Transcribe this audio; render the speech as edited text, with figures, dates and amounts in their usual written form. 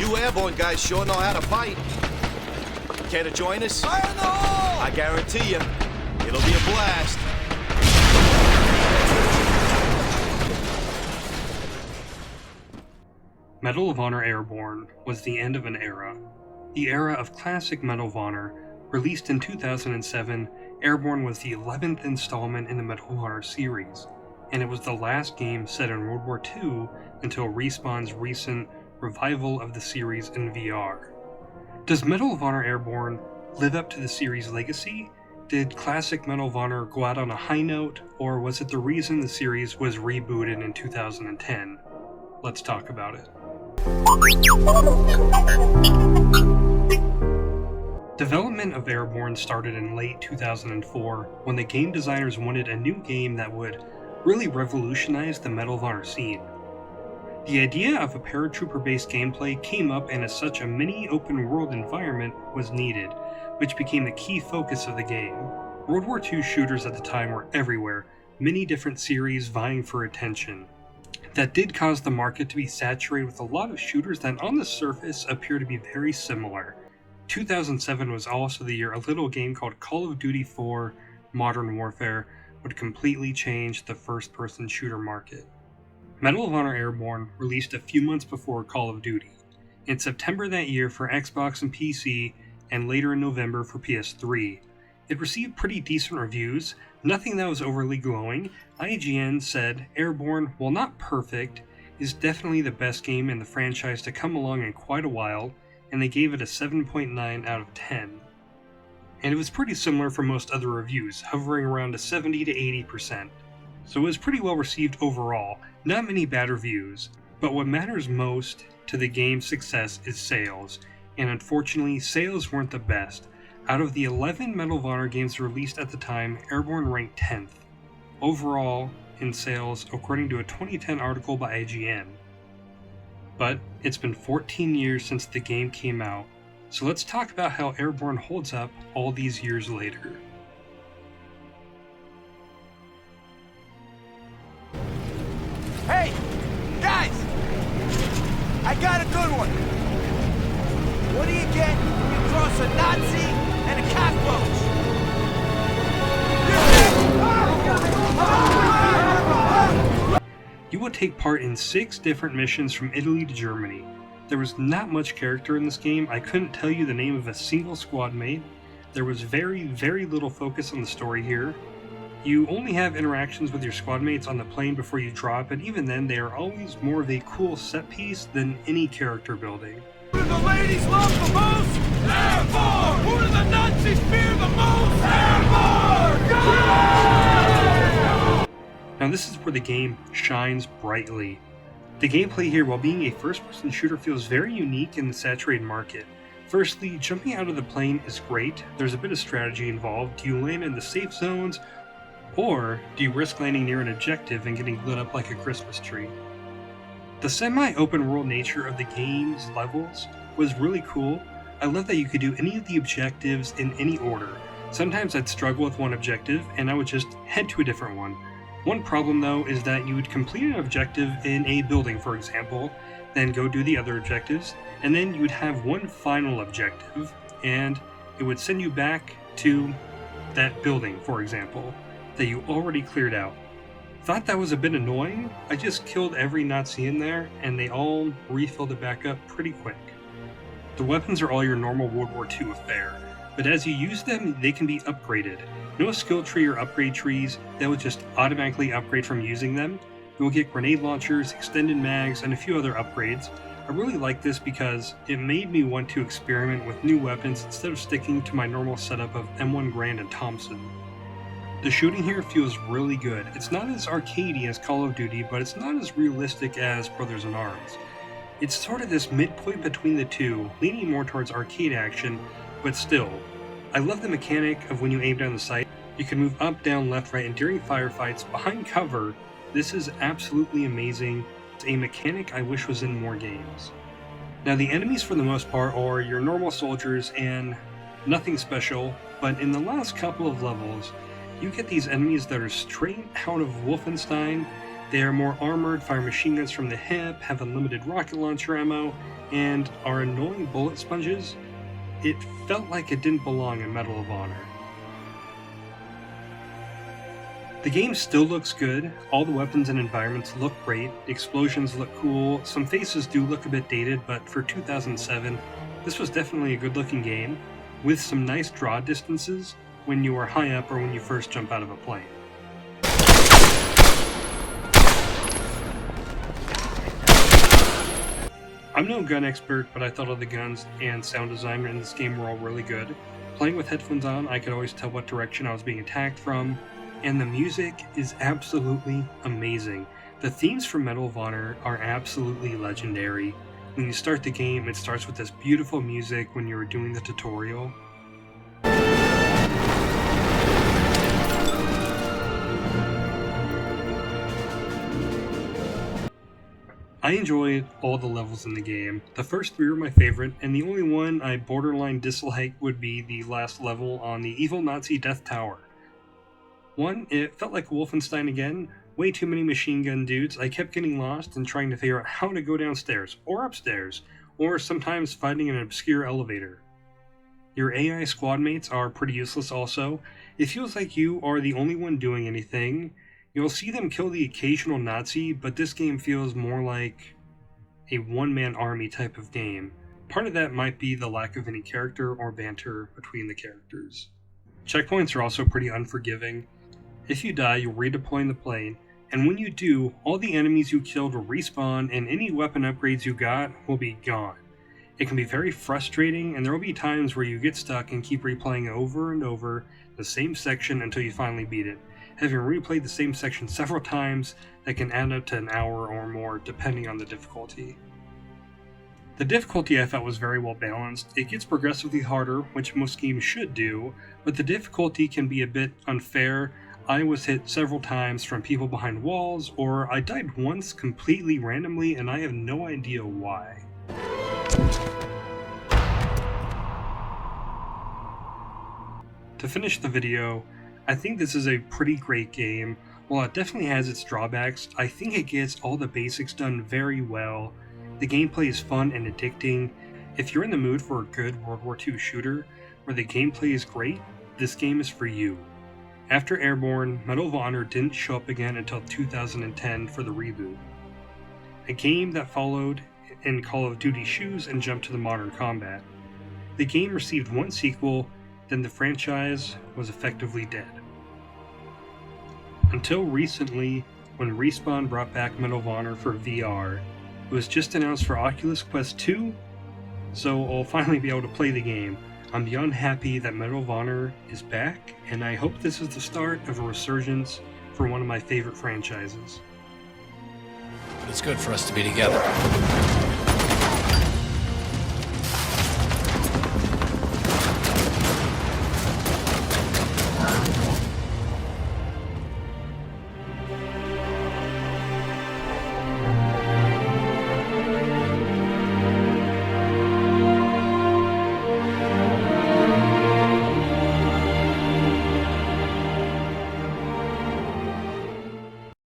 You Airborne guys sure know how to fight. Care to join us? Fire in the hole! I guarantee you, it'll be a blast. Medal of Honor Airborne was the end of an era. The era of classic Medal of Honor. Released in 2007, Airborne was the 11th installment in the Medal of Honor series, and it was the last game set in World War II until Respawn's recent revival of the series in VR. Does Medal of Honor Airborne live up to the series' legacy? Did classic Medal of Honor go out on a high note, or was it the reason the series was rebooted in 2010? Let's talk about it. Development of Airborne started in late 2004 when the game designers wanted a new game that would really revolutionize the Medal of Honor scene. The idea of a paratrooper-based gameplay came up, and as such a mini open-world environment was needed, which became the key focus of the game. World War II shooters at the time were everywhere, many different series vying for attention. That did cause the market to be saturated with a lot of shooters that on the surface appear to be very similar. 2007 was also the year a little game called Call of Duty 4 Modern Warfare would completely change the first-person shooter market. Medal of Honor Airborne released a few months before Call of Duty, in September that year for Xbox and PC, and later in November for PS3. It received pretty decent reviews, nothing that was overly glowing. IGN said Airborne, while not perfect, is definitely the best game in the franchise to come along in quite a while, and they gave it a 7.9 out of 10. And it was pretty similar for most other reviews, hovering around a 70 to 80%. So it was pretty well received overall, not many bad reviews, but what matters most to the game's success is sales, and unfortunately sales weren't the best. Out of the 11 Medal of Honor games released at the time, Airborne ranked 10th overall in sales according to a 2010 article by IGN. But it's been 14 years since the game came out, so let's talk about how Airborne holds up all these years later. Hey, guys! I got a good one. What do you get when you cross a Nazi and a cockroach? You will take part in 6 different missions from Italy to Germany. There was not much character in this game. I couldn't tell you the name of a single squad mate. There was very little focus on the story here. You only have interactions with your squad mates on the plane before you drop, and even then they are always more of a cool set piece than any character building. Who do the ladies love the most? Airborne! Who do the Nazis fear the most? Airborne! Yeah! Now this is where the game shines brightly. The gameplay here, while being a first-person shooter, feels very unique in the saturated market. Firstly, jumping out of the plane is great. There's a bit of strategy involved. Do you land in the safe zones, or do you risk landing near an objective and getting lit up like a Christmas tree? The semi-open world nature of the game's levels was really cool. I love that you could do any of the objectives in any order. Sometimes I'd struggle with one objective and I would just head to a different one. One problem though is that you would complete an objective in a building, for example, then go do the other objectives, and then you would have one final objective, and it would send you back to that building, for example, that you already cleared out. Thought that was a bit annoying. I just killed every Nazi in there, and they all refilled it back up pretty quick. The weapons are all your normal World War II affair, but as you use them, they can be upgraded. No skill tree or upgrade trees that would just automatically upgrade from using them. You will get grenade launchers, extended mags, and a few other upgrades. I really like this because it made me want to experiment with new weapons instead of sticking to my normal setup of M1 Garand and Thompson. The shooting here feels really good. It's not as arcadey as Call of Duty, but it's not as realistic as Brothers in Arms. It's sort of this midpoint between the two, leaning more towards arcade action, but still. I love the mechanic of when you aim down the sight. You can move up, down, left, right, and during firefights, behind cover. This is absolutely amazing. It's a mechanic I wish was in more games. Now the enemies for the most part are your normal soldiers and nothing special, but in the last couple of levels, you get these enemies that are straight out of Wolfenstein. They are more armored, fire machine guns from the hip, have unlimited rocket launcher ammo, and are annoying bullet sponges. It felt like it didn't belong in Medal of Honor. The game still looks good, all the weapons and environments look great, the explosions look cool, some faces do look a bit dated, but for 2007, this was definitely a good looking game, with some nice draw distances when you are high up or when you first jump out of a plane. I'm no gun expert, but I thought all the guns and sound design in this game were all really good. Playing with headphones on, I could always tell what direction I was being attacked from, and the music is absolutely amazing. The themes for Medal of Honor are absolutely legendary. When you start the game, it starts with this beautiful music when you're doing the tutorial. I enjoyed all the levels in the game. The first 3 were my favorite, and the only one I borderline dislike would be the last level on the evil Nazi Death Tower. One, it felt like Wolfenstein again, way too many machine gun dudes. I kept getting lost and trying to figure out how to go downstairs, or upstairs, or sometimes finding an obscure elevator. Your AI squad mates are pretty useless also. It feels like you are the only one doing anything. You'll see them kill the occasional Nazi, but this game feels more like a one-man army type of game. Part of that might be the lack of any character or banter between the characters. Checkpoints are also pretty unforgiving. If you die, you'll redeploy in the plane, and when you do, all the enemies you killed will respawn and any weapon upgrades you got will be gone. It can be very frustrating, and there will be times where you get stuck and keep replaying over and over the same section until you finally beat it. Having replayed the same section several times, that can add up to an hour or more depending on the difficulty. The difficulty I felt was very well balanced. It gets progressively harder, which most games should do, but the difficulty can be a bit unfair. I was hit several times from people behind walls, or I died once completely randomly and I have no idea why. To finish the video, I think this is a pretty great game. While it definitely has its drawbacks, I think it gets all the basics done very well. The gameplay is fun and addicting. If you're in the mood for a good World War II shooter, where the gameplay is great, this game is for you. After Airborne, Medal of Honor didn't show up again until 2010 for the reboot. A game that followed in Call of Duty shoes and jumped to the modern combat. The game received one sequel, then the franchise was effectively dead. Until recently, when Respawn brought back Medal of Honor for VR, it was just announced for Oculus Quest 2, so I'll finally be able to play the game. I'm beyond happy that Medal of Honor is back, and I hope this is the start of a resurgence for one of my favorite franchises. It's good for us to be together.